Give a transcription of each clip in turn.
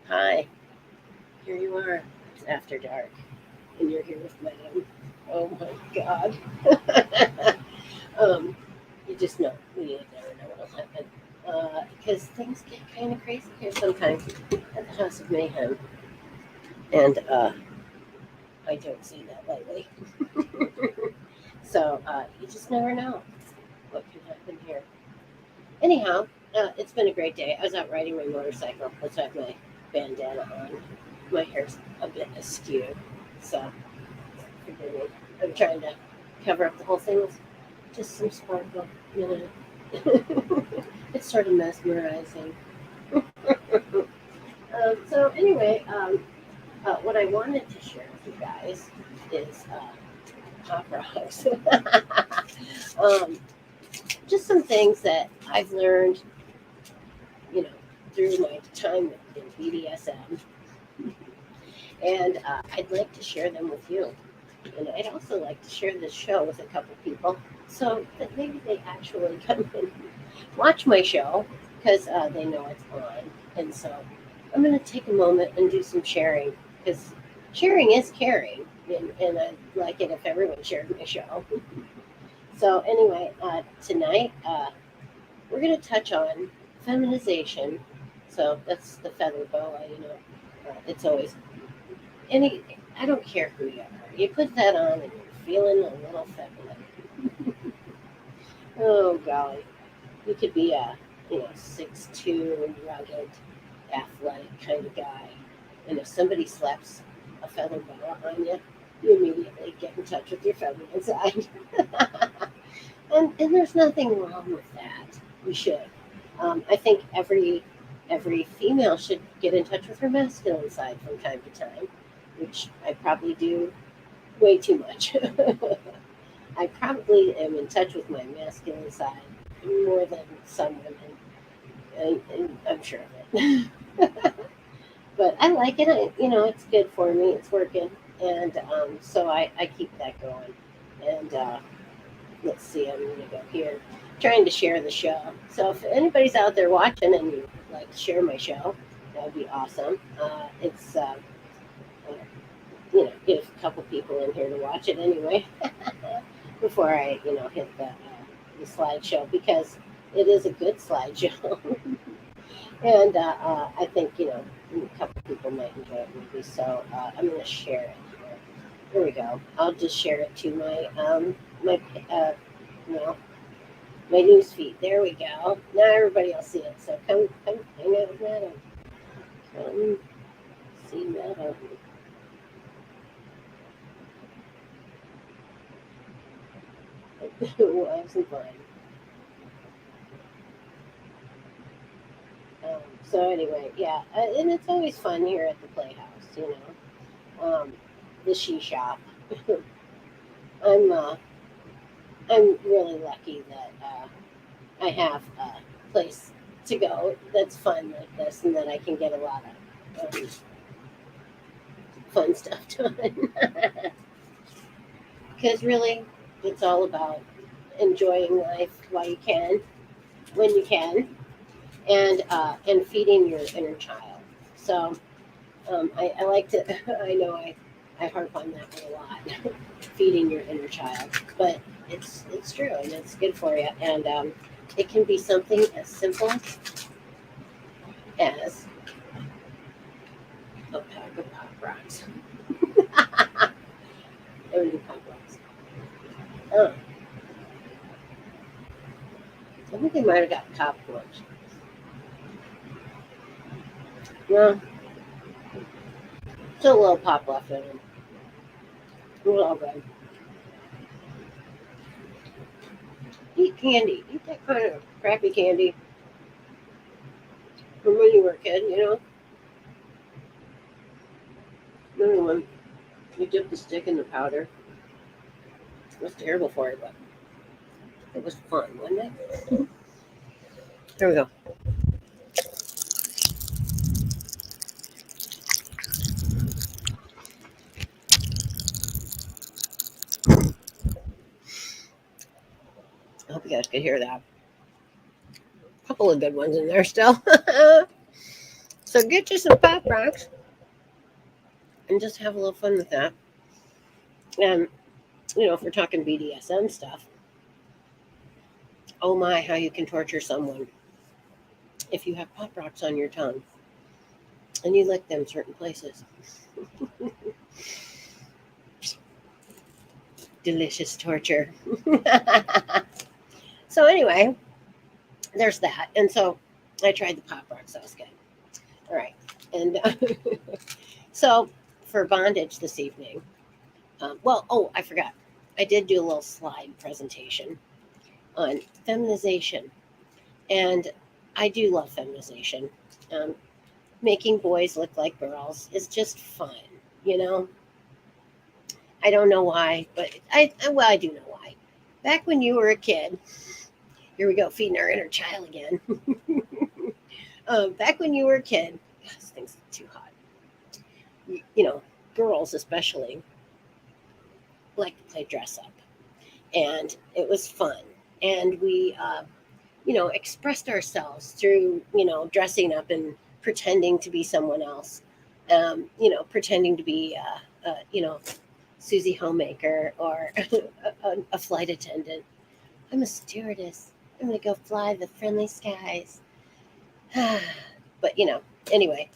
Hi, here you are. It's after dark, and you're here with Madam. Oh my God. um, you just know. You never know what'll happen. Because things get kind of crazy here sometimes at the House of Mayhem. And I don't see that lightly. So you just never know what can happen here. Anyhow, it's been a great day. I was out riding my motorcycle. Let's have my bandana on. My hair's a bit askew, so forgive me. I'm trying to cover up the whole thing with just some sparkle. You know, it's sort of mesmerizing. So anyway, what I wanted to share with you guys is pop rocks. um, just some things that I've learned, you know, through my time in BDSM, and I'd like to share them with you. And I'd also like to share this show with a couple people so that maybe they actually come and watch my show because they know it's on. And so I'm going to take a moment and do some sharing because sharing is caring. And I'd like it if everyone shared my show. So, anyway, tonight we're going to touch on feminization. So, that's the feather boa, it's always any, I don't care who you are. You put that on and you're feeling a little feminine. Oh, golly. You could be a, 6'2", rugged, athletic kind of guy. And if somebody slaps a feather boa on you, you immediately get in touch with your feminine side. and there's nothing wrong with that. We should. I think every female should get in touch with her masculine side from time to time, which I probably do way too much. I probably am in touch with my masculine side more than some women, and I'm sure of it. But I like it. It's good for me. It's working, and so I keep that going. And let's see, I'm going to go here, trying to share the show. So if anybody's out there watching and you like to share my show, that would be awesome. It's get a couple people in here to watch it anyway before I hit the slideshow because it is a good slideshow. And I think a couple people might enjoy it maybe. So I'm going to share it here. Here we go. I'll just share it to my you know my news feed. There we go. Now everybody will see it. So come hang out with Madam. Come see Madam. We'll have some fun. So anyway, yeah, and it's always fun here at the Playhouse. The she shop. I'm I'm really lucky that I have a place to go that's fun like this, and that I can get a lot of fun stuff done. Because really, it's all about enjoying life while you can, when you can, and feeding your inner child. So I like to. I know I harp on that one a lot. Feeding your inner child, but it's true and it's good for you. And it can be something as simple as a pack of pop rocks. Everything pop rocks. Oh, I think they might have got cop ones. Well, still a little pop left in them. We're all good. Eat candy. Eat that kind of crappy candy from when you were a kid. Remember when you dip the stick in the powder? It was terrible for you, but it was fun, wasn't it? There we go. I hope you guys could hear that. A couple of good ones in there still. So get you some pop rocks and just have a little fun with that. And if we're talking BDSM stuff, oh my, how you can torture someone if you have pop rocks on your tongue and you lick them certain places. Delicious torture. So anyway, there's that. And so I tried the pop rocks. That was good. All right. And so for bondage this evening, I forgot. I did do a little slide presentation on feminization. And I do love feminization. Um, Making boys look like girls is just fun, you know? I don't know why, but I do know why. Back when you were a kid, here we go, feeding our inner child again. Back when you were a kid, this thing's too hot. Girls especially like to play dress up, and it was fun. And we, expressed ourselves through, dressing up and pretending to be someone else. Pretending to be, Susie Homemaker or a flight attendant. I'm a stewardess. I'm going to go fly the friendly skies. But, anyway,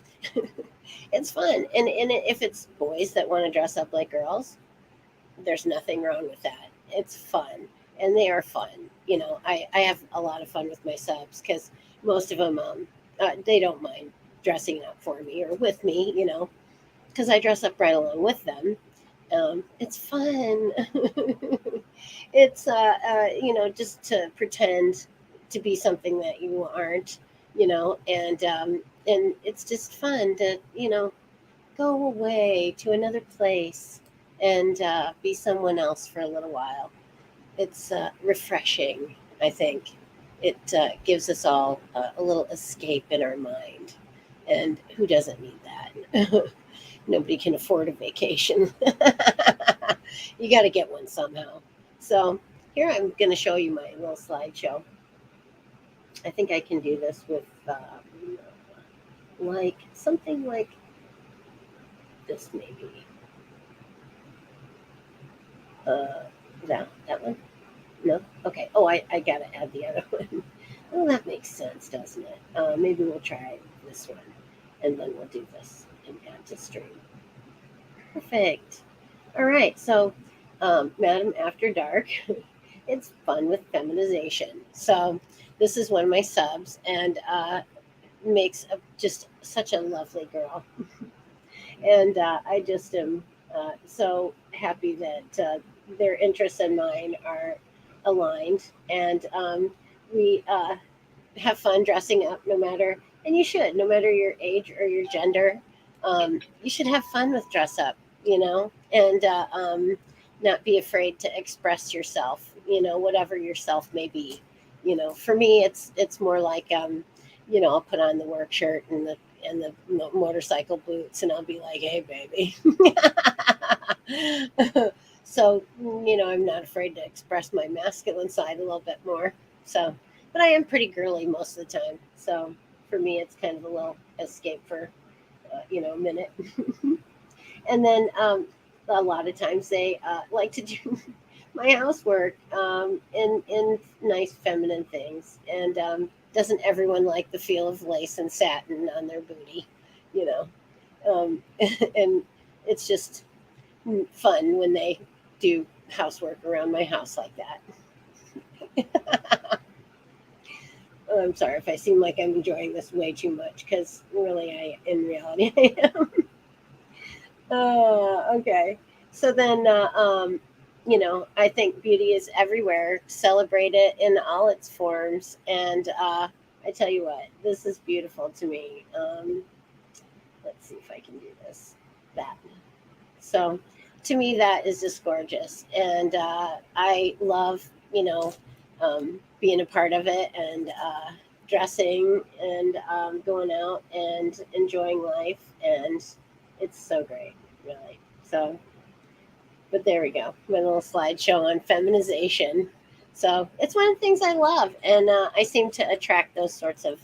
it's fun. And if it's boys that want to dress up like girls, there's nothing wrong with that. It's fun. And they are fun. I have a lot of fun with my subs because most of them, they don't mind dressing up for me or with me, because I dress up right along with them. It's fun. It's just to pretend to be something that you aren't, and it's just fun to go away to another place and be someone else for a little while. It's refreshing. I think it gives us all a little escape in our mind, and who doesn't need that? Nobody can afford a vacation. You got to get one somehow. So here I'm going to show you my little slideshow. I think I can do this with something like this, maybe. That one? No? Okay. Oh, I got to add the other one. Well, that makes sense, doesn't it? Maybe we'll try this one, and then we'll do this and add to stream. Perfect. All right. So, Madam After Dark, it's fun with feminization. So, this is one of my subs, and makes just such a lovely girl. And I just am so happy that their interests and mine are aligned. And we have fun dressing up and you should, no matter your age or your gender. You should have fun with dress up, and not be afraid to express yourself, whatever yourself may be. For me, it's more like, I'll put on the work shirt and the motorcycle boots, and I'll be like, hey, baby. So, I'm not afraid to express my masculine side a little bit more. So, but I am pretty girly most of the time. So for me, it's kind of a little escape for, a minute. And then a lot of times they like to do my housework in nice feminine things. And doesn't everyone like the feel of lace and satin on their booty, and it's just fun when they do housework around my house like that. I'm sorry if I seem like I'm enjoying this way too much, because really, in reality, I am. Okay. So then, I think beauty is everywhere. Celebrate it in all its forms. And I tell you what, this is beautiful to me. Let's see if I can do this. That. So to me, that is just gorgeous. And I love, being a part of it, and dressing, and going out and enjoying life. And it's so great, really. So, but there we go. My little slideshow on feminization. So it's one of the things I love. And I seem to attract those sorts of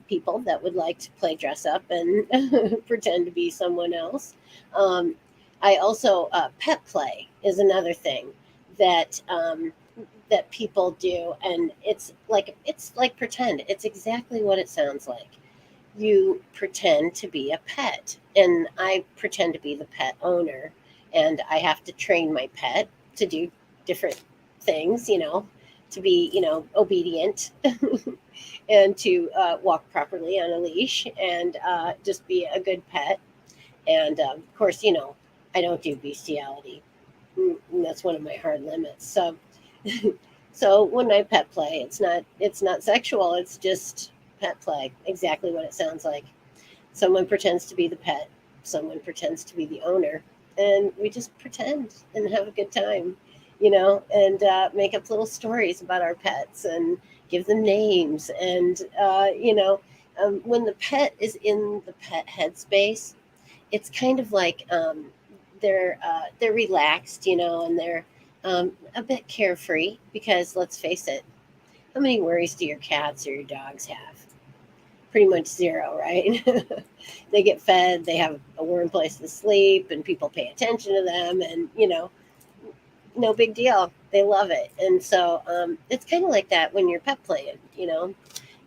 people that would like to play dress up and pretend to be someone else. Um, I also pet play is another thing that that people do, and it's like pretend. It's exactly what it sounds like. You pretend to be a pet, and I pretend to be the pet owner, and I have to train my pet to do different things, to be, obedient and to walk properly on a leash and just be a good pet. And of course, I don't do bestiality. That's one of my hard limits. So, so when I pet play, it's not sexual. It's just pet play. Exactly what it sounds like. Someone pretends to be the pet. Someone pretends to be the owner, and we just pretend and have a good time, and make up little stories about our pets and give them names. And when the pet is in the pet headspace, it's kind of like they're relaxed, and they're a bit carefree because let's face it, how many worries do your cats or your dogs have? Pretty much zero, right? They get fed, they have a warm place to sleep, and people pay attention to them, and no big deal. They love it, and so it's kind of like that when you're pet playing.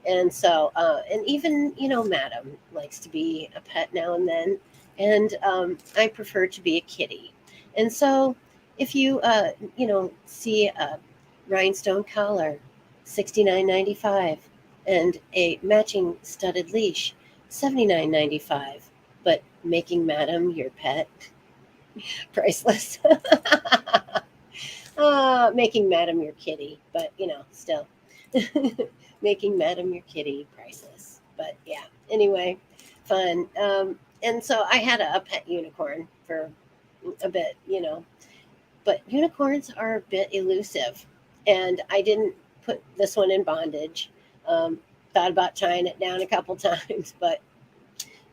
And so, and even, Madam likes to be a pet now and then. And I prefer to be a kitty. And so, if you, see a rhinestone collar, 69.95, and a matching studded leash, 79.95, but making Madam your pet, priceless. Making Madam your kitty, but, still. Making Madam your kitty, priceless. But yeah, anyway, fun. And so I had a pet unicorn for a bit, but unicorns are a bit elusive. And I didn't put this one in bondage. Um, Thought about tying it down a couple times, but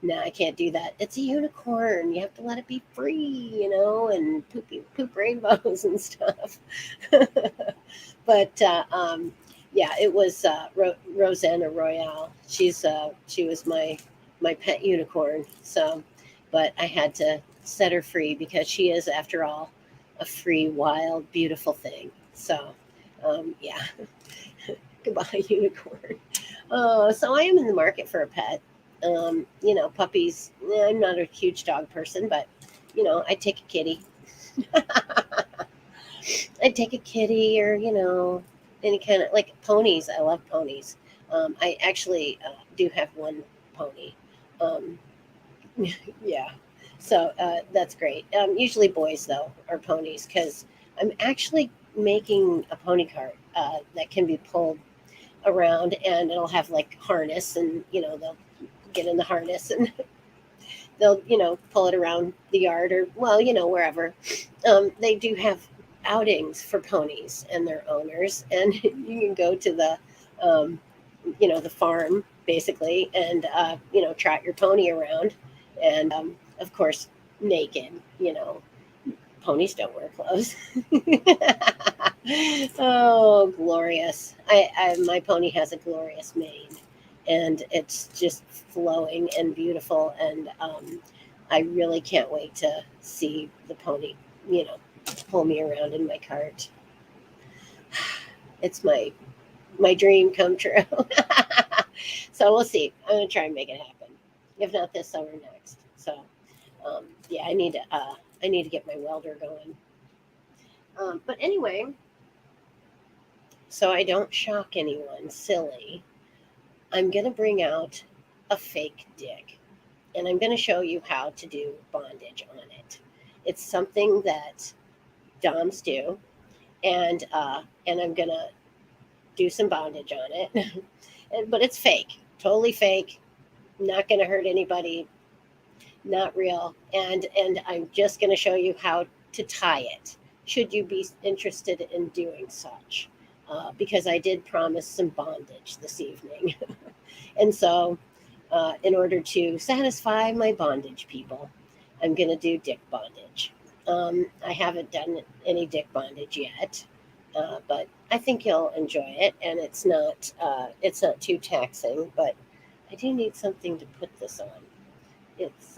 no, I can't do that. It's a unicorn. You have to let it be free, and poop rainbows and stuff. But yeah, it was Rosanna Royale. She was my pet unicorn. So, but I had to set her free because she is, after all, a free, wild, beautiful thing. So, yeah, goodbye, unicorn. So I am in the market for a pet. Puppies. I'm not a huge dog person, but I'd take a kitty. I'd take a kitty, or any kind of, like, ponies. I love ponies. I actually do have one pony. Um, yeah, so that's great. Usually boys though are ponies because I'm actually making a pony cart that can be pulled around, and it'll have like harness, and they'll get in the harness, and they'll pull it around the yard, or, well, wherever. They do have outings for ponies and their owners, and you can go to um, the farm basically, and trot your pony around, and of course naked. Ponies don't wear clothes. Oh, glorious. My pony has a glorious mane, and it's just flowing and beautiful, and I really can't wait to see the pony, you know, pull me around in my cart. It's my dream come true. So we'll see. I'm gonna try and make it happen. If not this summer, next. So yeah, I need to get my welder going. But anyway, so I don't shock anyone silly, I'm gonna bring out a fake dig, and I'm gonna show you how to do bondage on it. It's something that Doms do, and I'm gonna do some bondage on it. But it's fake, totally fake, not going to hurt anybody, not real. And I'm just going to show you how to tie it, should you be interested in doing such, because I did promise some bondage this evening. And so in order to satisfy my bondage people, I'm going to do dick bondage. I haven't done any dick bondage yet, but I think you'll enjoy it, and it's not too taxing. But I do need something to put this on. It's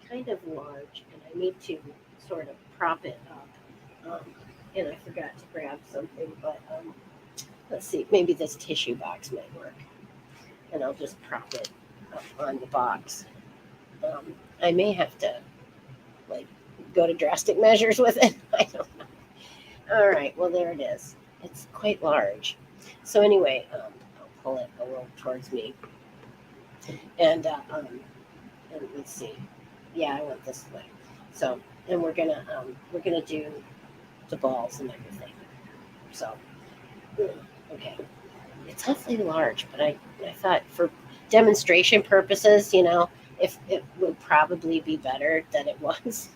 kind of large, and I need to sort of prop it up. And I forgot to grab something, but let's see, maybe this tissue box might work, and I'll just prop it up on the box. I may have to like go to drastic measures with it. I don't know. All right, well there it is. It's quite large. So anyway, I'll pull it a little towards me, and let's see. Yeah, I want this way. So, and we're gonna do the balls and everything. So, okay, it's awfully large, but I thought for demonstration purposes, if it would probably be better that it was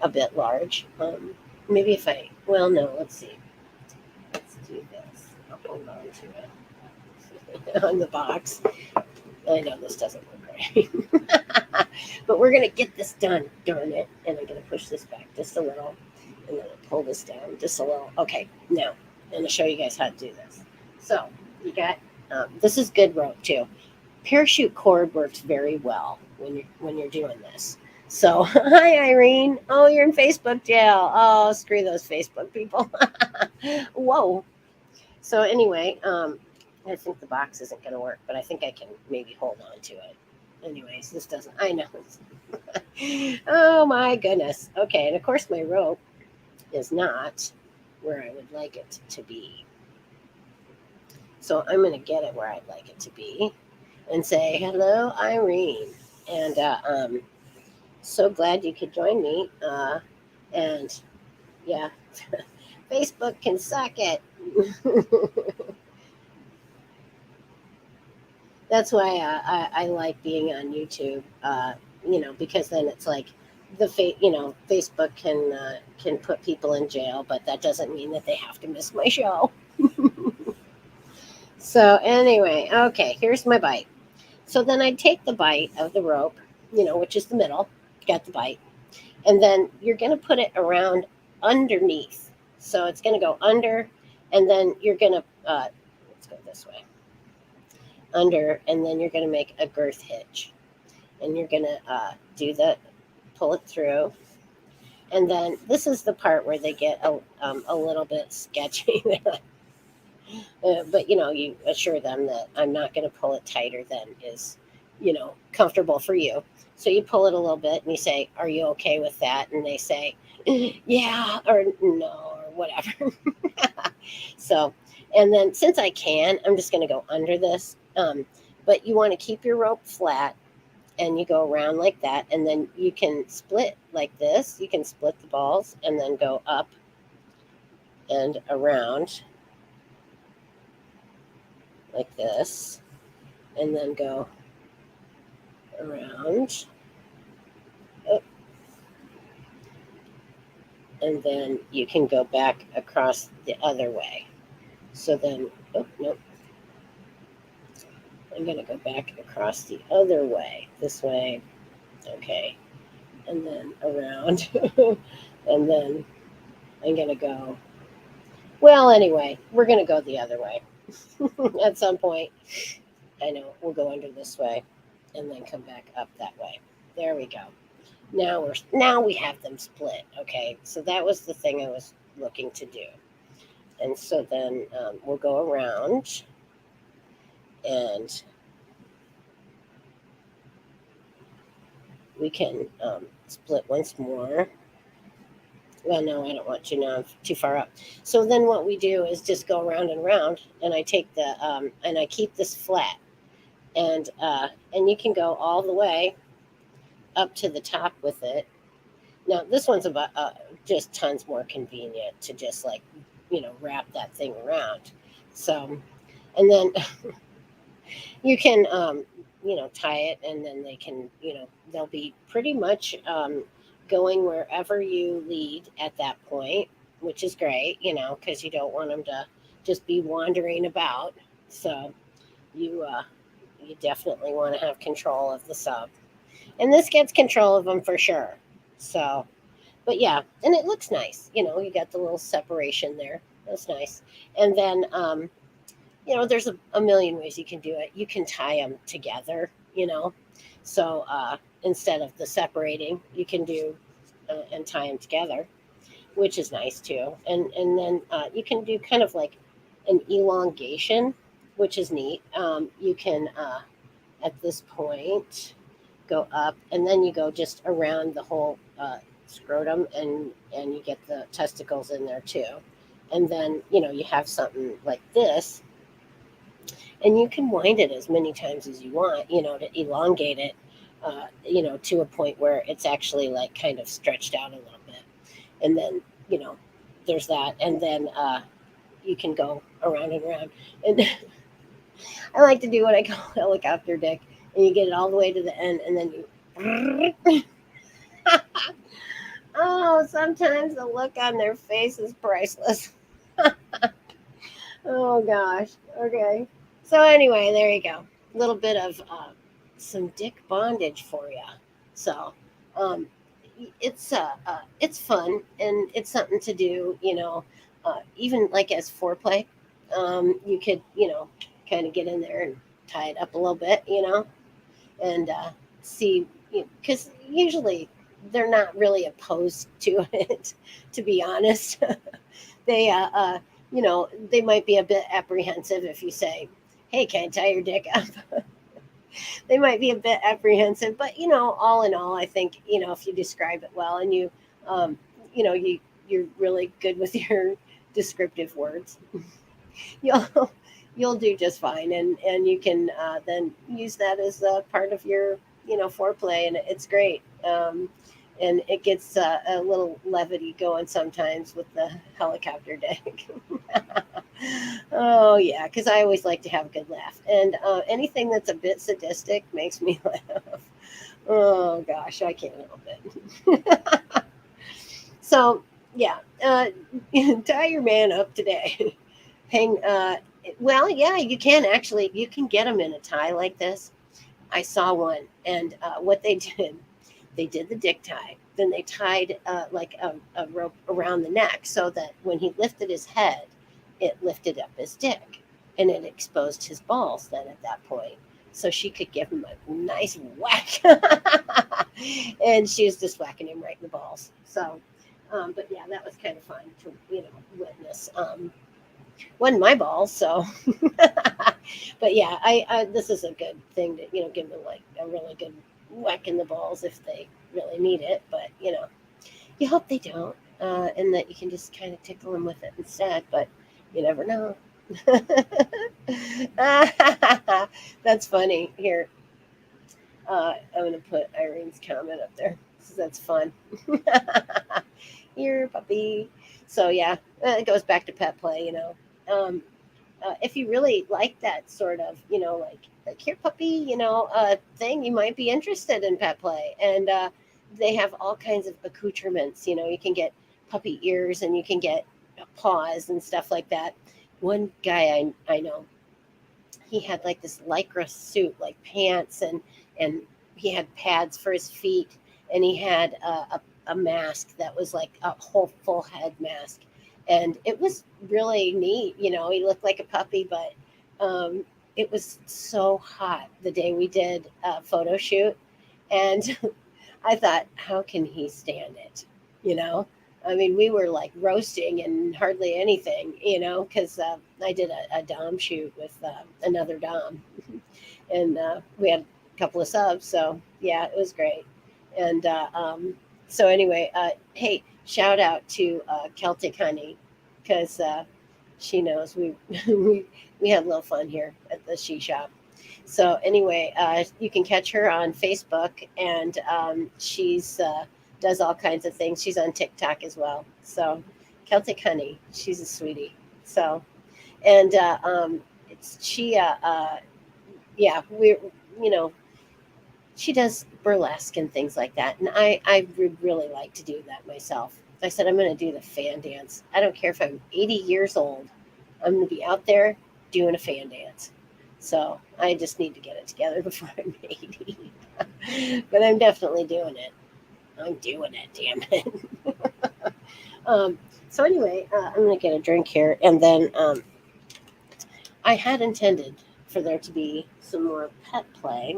a bit large. Maybe if well, no, let's see. Let's do this. I'll hold on to it on the box. I know this doesn't look right. But we're going to get this done, darn it. And I'm going to push this back just a little. And then I'll pull this down just a little. Okay, now I'm going to show you guys how to do this. So you got, this is good rope too. Parachute cord works very well when you're doing this. So, hi Irene. Oh, you're in Facebook jail. Oh, screw those Facebook people. Whoa. So anyway, I think the box isn't going to work, but I think I can maybe hold on to it. Anyways, this doesn't. I know. Oh my goodness. Okay, and of course my rope is not where I would like it to be. So I'm going to get it where I'd like it to be and say, hello, Irene. And so glad you could join me. And yeah, Facebook can suck it. That's why I like being on YouTube, because then it's like Facebook can put people in jail, but that doesn't mean that they have to miss my show. So anyway, okay, here's my bite. So then I take the bite of the rope, which is the middle, got the bite, and then you're going to put it around underneath. So it's going to go under, and then you're going to, let's go this way, under, and then you're going to make a girth hitch. And you're going to pull it through. And then this is the part where they get a little bit sketchy. But, you assure them that I'm not going to pull it tighter than is, comfortable for you. So you pull it a little bit and you say, are you okay with that? And they say, yeah, or no, or whatever. So, and then since I can, I'm just going to go under this. But you want to keep your rope flat and you go around like that. And then you can split like this. You can split the balls and then go up and around like this, and then go around, up, and then you can go back across the other way. So then, oh, nope. I'm going to go back across the other way, this way, okay, and then around, and then I'm going to go, well, anyway, we're going to go the other way. At some point, I know we'll go under this way and then come back up that way. There we go. Now we have them split. Okay, so that was the thing I was looking to do. And so then we'll go around and we can split once more. Well, no, I don't want to. Now I'm too far up. So then what we do is just go around and around, and I take and I keep this flat, and you can go all the way up to the top with it. Now this one's about just tons more convenient to just wrap that thing around. So, and then you can tie it, and then they can they'll be pretty much going wherever you lead at that point, which is great, because you don't want them to just be wandering about. So you definitely want to have control of the sub, and this gets control of them for sure. So, but yeah, and it looks nice. You got the little separation there. That's nice. And then there's a million ways you can do it. You can tie them together, so instead of the separating, you can do and tie them together, which is nice too. And then you can do kind of like an elongation, which is neat. You can at this point go up, and then you go just around the whole scrotum, and you get the testicles in there too. And then you have something like this, and you can wind it as many times as you want, to elongate it, to a point where it's actually like kind of stretched out a little bit. And then, you know, there's that. And then you can go around and around. And I like to do what I call helicopter dick. And you get it all the way to the end, and then you. Oh, sometimes the look on their face is priceless. Oh, gosh. Okay. So, anyway, there you go. A little bit of some dick bondage for you. So, um, it's fun, and it's something to do, even like as foreplay. You could, kind of get in there and tie it up a little bit, and see, because usually they're not really opposed to it, to be honest. They, they might be a bit apprehensive if you say, "Hey, can I tie your dick up?" They might be a bit apprehensive, but all in all, I think if you describe it well, and um, you're really good with your descriptive words, you'll you'll do just fine, and you can then use that as a part of your foreplay, and it's great. And it gets a little levity going sometimes with the helicopter deck. Oh yeah, because I always like to have a good laugh, and anything that's a bit sadistic makes me laugh. Oh gosh, I can't help it. So yeah, tie your man up today. Hang. Well, yeah, you can actually. You can get them in a tie like this. I saw one, and what they did the dick tie. Then they tied like a rope around the neck so that when he lifted his head, it lifted up his dick, and it exposed his balls then at that point. So she could give him a nice whack. And she was just whacking him right in the balls. So, but yeah, that was kind of fun to, witness. Wasn't my balls, so. But yeah, I this is a good thing to, give them like a really good whack in the balls if they really need it. But, you hope they don't, and that you can just kind of tickle them with it instead. But you never know. That's funny. Here, I'm going to put Irene's comment up there because that's fun. Here, puppy. So, yeah, it goes back to pet play, if you really like that sort of, like here, puppy, thing, you might be interested in pet play. And they have all kinds of accoutrements. You can get puppy ears, and you can get paws and stuff like that. One guy I know, he had like this lycra suit, like pants, and he had pads for his feet, and he had a mask that was like a whole full head mask, and it was really neat. He looked like a puppy, but it was so hot the day we did a photo shoot, and I thought, how can he stand it? You know, I mean, we were like roasting and hardly anything, because I did a Dom shoot with another Dom, and we had a couple of subs. So yeah, it was great. And so anyway, hey, shout out to Celtic Honey, because she knows we we had a little fun here at the She Shop. So anyway, you can catch her on Facebook, and she's does all kinds of things. She's on TikTok as well. So Celtic Honey, she's a sweetie. So and it's she yeah, we're you know she does burlesque and things like that, and I would really like to do that myself. I said I'm going to do the fan dance. I don't care if I'm 80 years old. I'm going to be out there doing a fan dance. So I just need to get it together before I'm 80. But I'm definitely doing it. I'm doing it, damn it. So anyway, I'm going to get a drink here, and then I had intended for there to be some more pet play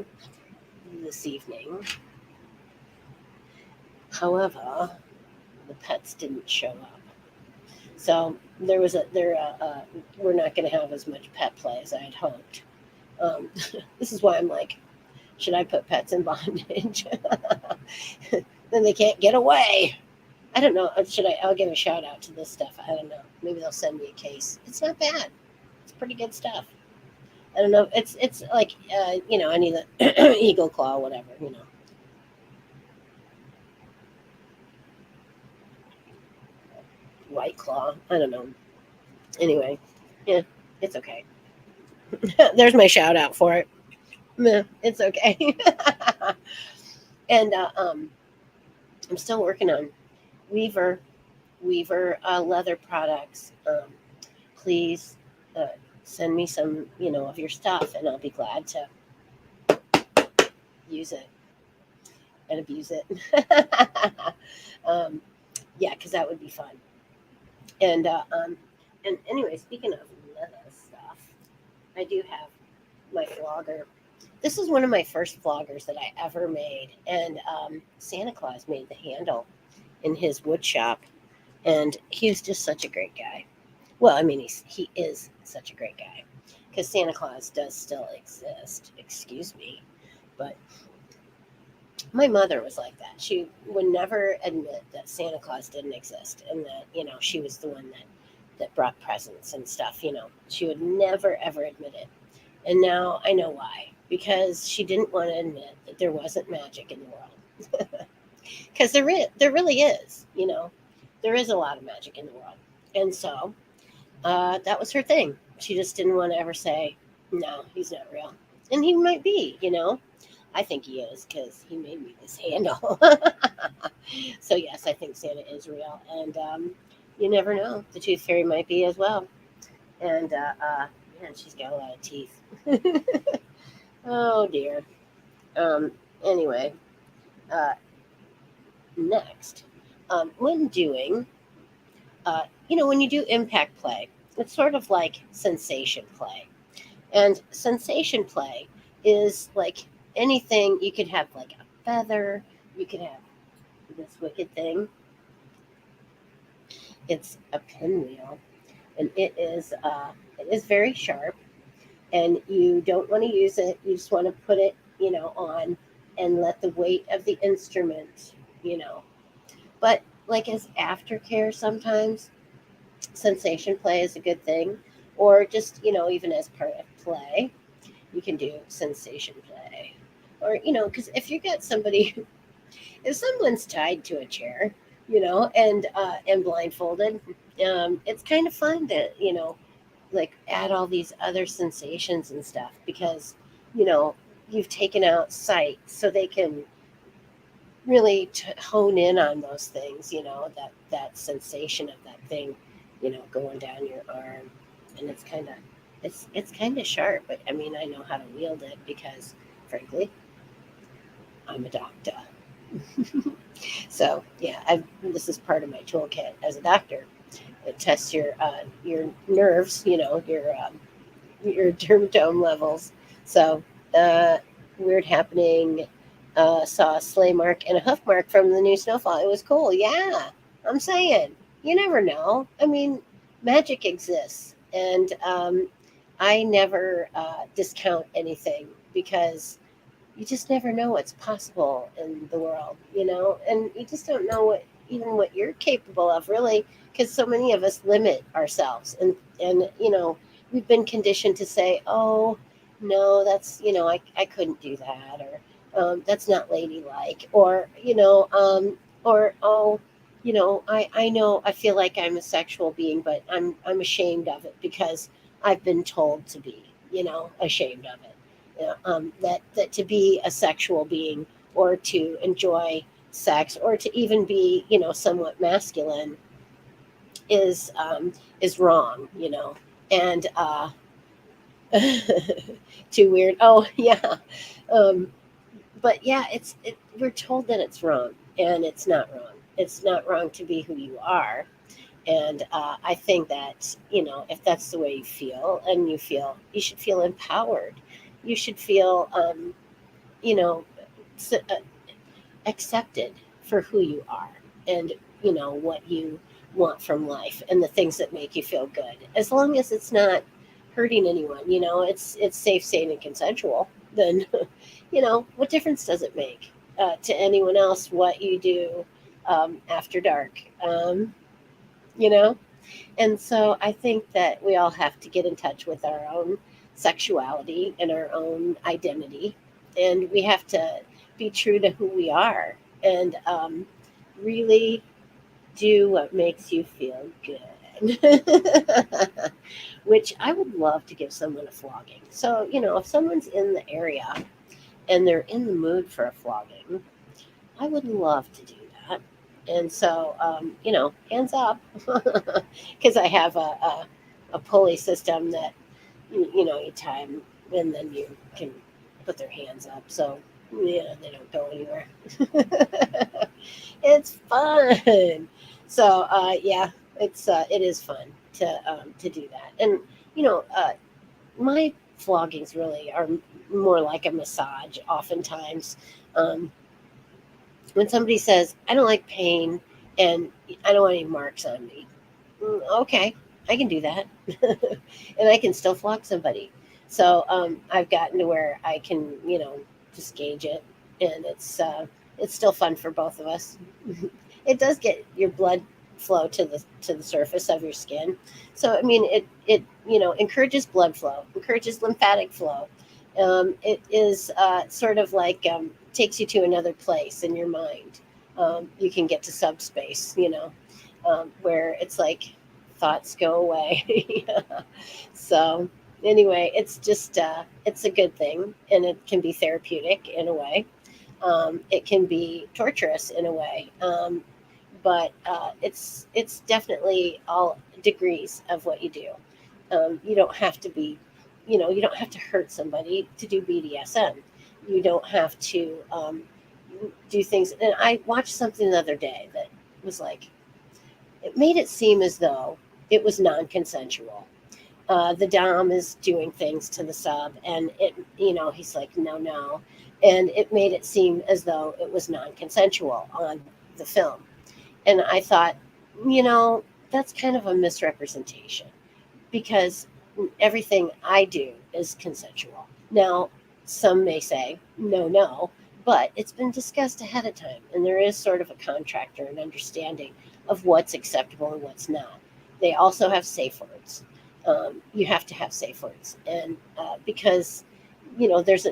this evening. However, the pets didn't show up. So we're not going to have as much pet play as I had hoped. Um, this is why I'm like, should I put pets in bondage? Then they can't get away. I don't know. Should I? I'll give a shout out to this stuff. I don't know. Maybe they'll send me a case. It's not bad. It's pretty good stuff. I don't know. It's like any of the eagle claw, whatever. White claw. I don't know. Anyway, yeah, it's okay. There's my shout out for it. Meh, it's okay. And I'm still working on Weaver leather products. Please uh, send me some, of your stuff, and I'll be glad to use it and abuse it. um, yeah, because that would be fun. And and anyway, speaking of leather stuff, I do have my flogger. This is one of my first floggers that I ever made, and Santa Claus made the handle in his wood shop, and he was just such a great guy. Well, I mean, he is such a great guy because Santa Claus does still exist. Excuse me, but my mother was like that. She would never admit that Santa Claus didn't exist and that she was the one that brought presents and stuff. She would never ever admit it, and now I know why. Because she didn't want to admit that there wasn't magic in the world. Because there really is. There is a lot of magic in the world, and so that was her thing. She just didn't want to ever say, no, he's not real. And he might be, I think he is because he made me this handle. So, yes, I think Santa is real. And you never know. The tooth fairy might be as well. And man, she's got a lot of teeth. Oh, dear. Anyway, uh, next, when doing when you do impact play, it's sort of like sensation play. And sensation play is like anything. You could have like a feather, you could have this wicked thing. It's a pinwheel, and it is very sharp, and you don't want to use it. You just want to put it, on and let the weight of the instrument, but like as aftercare sometimes sensation play is a good thing, or just even as part of play you can do sensation play, or because if you get somebody if someone's tied to a chair and blindfolded, it's kind of fun to like add all these other sensations and stuff because you know you've taken out sight so they can really hone in on those things, that sensation of that thing, going down your arm, and it's kind of sharp. But I mean, I know how to wield it because, frankly, I'm a doctor. So yeah, this is part of my toolkit as a doctor. It tests your nerves, your dermatome levels. So weird happening. Saw a sleigh mark and a hoof mark from the new snowfall. It was cool. Yeah, I'm saying you never know. I mean, magic exists, and I never discount anything because you just never know what's possible in the world, and you just don't know what you're capable of, really, because so many of us limit ourselves, and we've been conditioned to say, oh, no, that's I couldn't do that, or that's not ladylike, or oh, I know I feel like I'm a sexual being, but I'm ashamed of it because I've been told to be, ashamed of it. That to be a sexual being or to enjoy sex or to even be somewhat masculine is wrong, and too weird. Oh yeah. um, but yeah, we're told that it's wrong, and it's not wrong. It's not wrong to be who you are, And I think that, if that's the way you feel, and you should feel empowered. You should feel, you know, accepted for who you are, and what you want from life, and the things that make you feel good, as long as it's not hurting anyone. It's safe, sane, and consensual. Then what difference does it make to anyone else what you do after dark? You know and so I think that we all have to get in touch with our own sexuality and our own identity. And we have to be true to who we are, and really do what makes you feel good. Which I would love to give someone a flogging. So, if someone's in the area and they're in the mood for a flogging, I would love to do that. And so, hands up, because I have a pulley system that, you tie them, and then you can put their hands up. So, they don't go anywhere. It's fun. So, yeah, it is fun to do that. And, my floggings really are more like a massage oftentimes. Um, when somebody says, I don't like pain and I don't want any marks on me, okay, I can do that. And I can still flog somebody. So I've gotten to where I can, just gauge it, and it's still fun for both of us. It does get your blood flow to the surface of your skin. So I mean, it encourages blood flow, encourages lymphatic flow. It is sort of like takes you to another place in your mind. You can get to subspace, where it's like thoughts go away. So anyway, it's just it's a good thing, and it can be therapeutic in a way. It can be torturous in a way, but it's definitely all degrees of what you do. You don't have to be, you don't have to hurt somebody to do BDSM. You don't have to do things. And I watched something the other day that was like, it made it seem as though it was non-consensual. The dom is doing things to the sub, and he's like, no, no. And it made it seem as though it was non-consensual on the film. And I thought, that's kind of a misrepresentation, because everything I do is consensual. Now, some may say, no, no, but it's been discussed ahead of time, and there is sort of a contract or an understanding of what's acceptable and what's not. They also have safe words. You have to have safe words, and because there's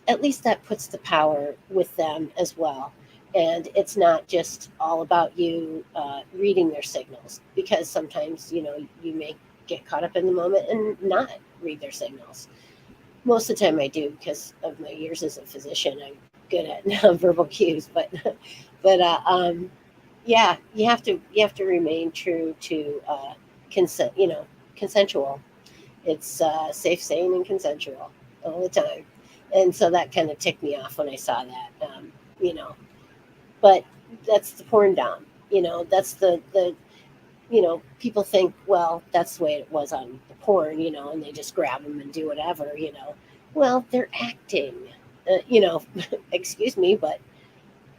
at least that puts the power with them as well. And it's not just all about you reading their signals, because sometimes you may get caught up in the moment and not read their signals. Most of the time I do, because of my years as a physician. I'm good at nonverbal cues, but yeah, you have to remain true to consent. Consensual. It's safe, sane, and consensual all the time. And so that kind of ticked me off when I saw that. You know, but that's the porn dom. That's the people think, well, that's the way it was on the porn, and they just grab them and do whatever. Well, they're acting. Excuse me, but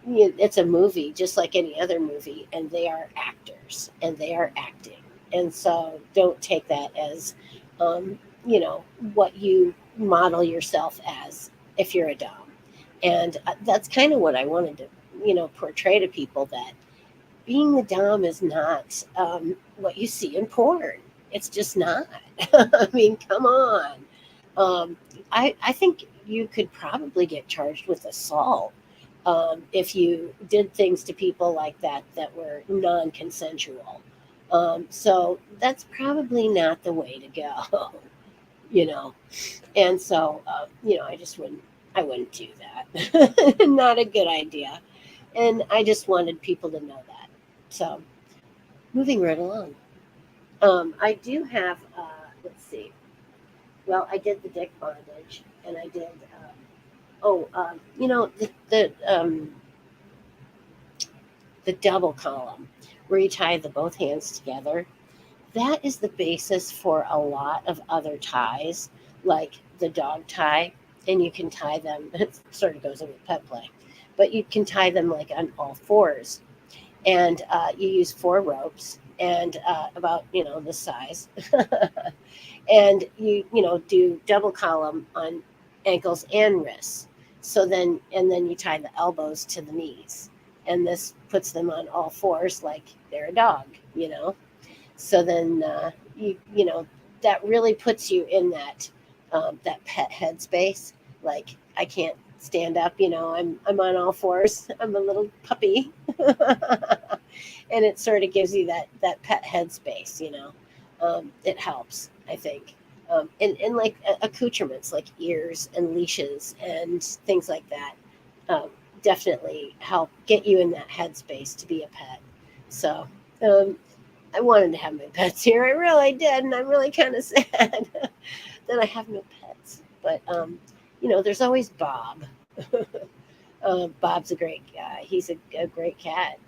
it's a movie just like any other movie, and they are actors and they are acting. And so don't take that as, what you model yourself as if you're a dom. And that's kind of what I wanted to, portray to people, that being the dom is not what you see in porn. It's just not. I mean, come on. I think you could probably get charged with assault if you did things to people like that were non-consensual. So that's probably not the way to go, you know. And so, I wouldn't do that. Not a good idea. And I just wanted people to know that. So, moving right along. I do have, let's see. Well, I did the dick bondage, and I did. The double column, where you tie the both hands together. That is the basis for a lot of other ties, like the dog tie, and you can tie them. It sort of goes in with pet play, but you can tie them like on all fours, and you use four ropes and about this size, and you do double column on ankles and wrists. So then you tie the elbows to the knees, and this puts them on all fours like they're a dog. So then that really puts you in that pet headspace. Like, I can't stand up. I'm on all fours. I'm a little puppy, and it sort of gives you that pet headspace. It helps, I think. And like accoutrements like ears and leashes and things like that um, definitely help get you in that headspace to be a pet. So um, I wanted to have my pets here. I really did, and I'm really kind of sad that I have no pets. But there's always Bob. Bob's a great guy. He's a great cat,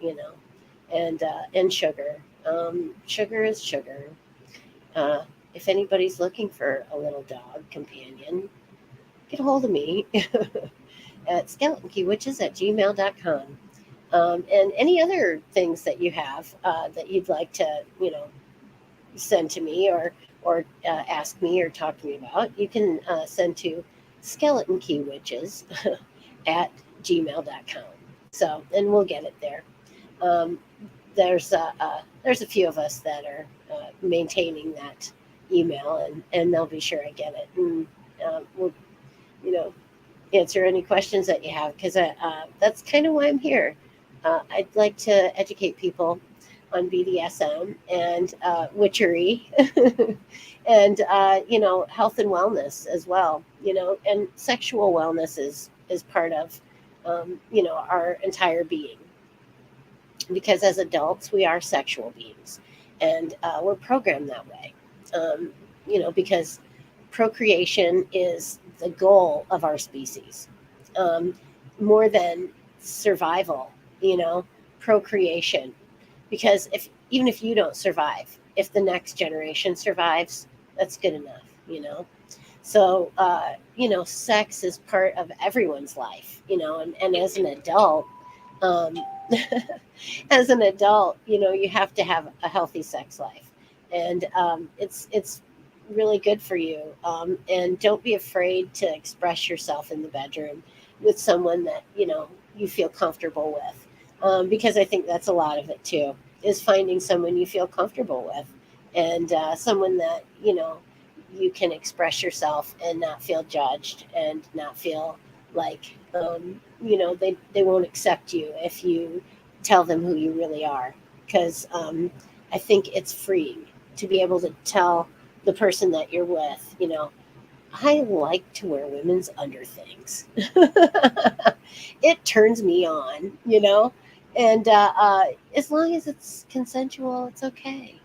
and Sugar. Sugar is Sugar. Uh, if anybody's looking for a little dog companion, get a hold of me at skeletonskeywitches@gmail.com. And any other things that you have that you'd like to, send to me or ask me or talk to me about, you can send to skeletonkeywitches at gmail.com. So, and we'll get it there. Um, there's a few of us that are maintaining that email, and they'll be sure I get it, and we'll you know answer any questions that you have, because that's kind of why I'm here. I'd like to educate people on BDSM and witchery, and health and wellness as well. And sexual wellness is part of our entire being, because as adults we are sexual beings, and we're programmed that way. Because procreation is the goal of our species, more than survival. Procreation, because even if you don't survive, if the next generation survives, that's good enough. So sex is part of everyone's life, and as an adult, um, as an adult, you have to have a healthy sex life, and it's really good for you. And don't be afraid to express yourself in the bedroom with someone that you feel comfortable with, because I think that's a lot of it too, is finding someone you feel comfortable with, and someone that you can express yourself and not feel judged, and not feel like they won't accept you if you tell them who you really are. Because I think it's freeing to be able to tell the person that you're with, I like to wear women's underthings. It turns me on. And as long as it's consensual, it's okay.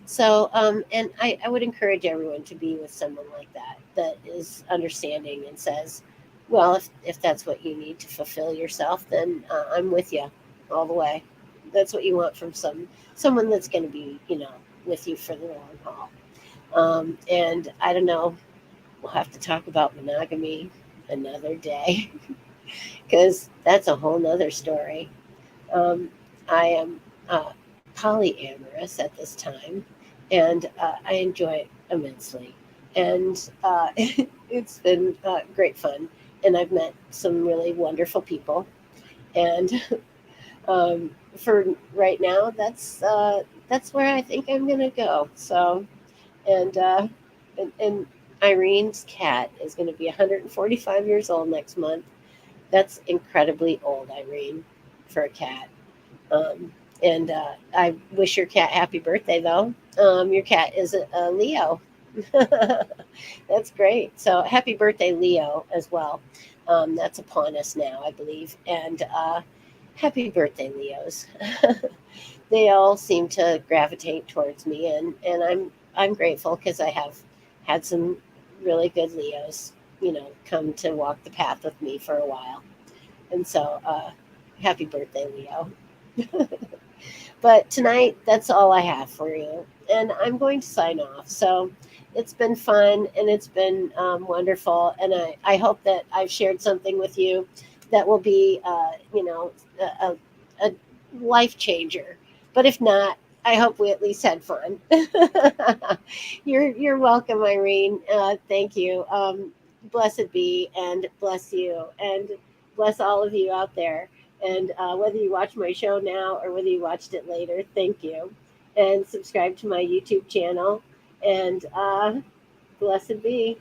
So, and I would encourage everyone to be with someone like that is understanding and says, well, if that's what you need to fulfill yourself, then I'm with you all the way. That's what you want from someone that's going to be, with you for the long haul. And I don't know, we'll have to talk about monogamy another day, because that's a whole nother story. I am polyamorous at this time, and I enjoy it immensely. And it's been great fun. And I've met some really wonderful people. And for right now, that's where I think I'm going to go. So, and, and Irene's cat is going to be 145 years old next month. That's incredibly old, Irene, for a cat. And I wish your cat happy birthday, though. Your cat is a Leo. That's great. So happy birthday, Leo, as well. That's upon us now, I believe. And happy birthday, Leos. They all seem to gravitate towards me, and I'm grateful, because I have had some really good Leos, come to walk the path with me for a while. And so, happy birthday, Leo. But tonight, that's all I have for you. And I'm going to sign off. So it's been fun and it's been wonderful. And I hope that I've shared something with you that will be, a life changer. But if not, I hope we at least had fun. You're welcome, Irene. Thank you. Blessed be and bless you and bless all of you out there. And whether you watch my show now or whether you watched it later, thank you. And subscribe to my YouTube channel. And blessed be.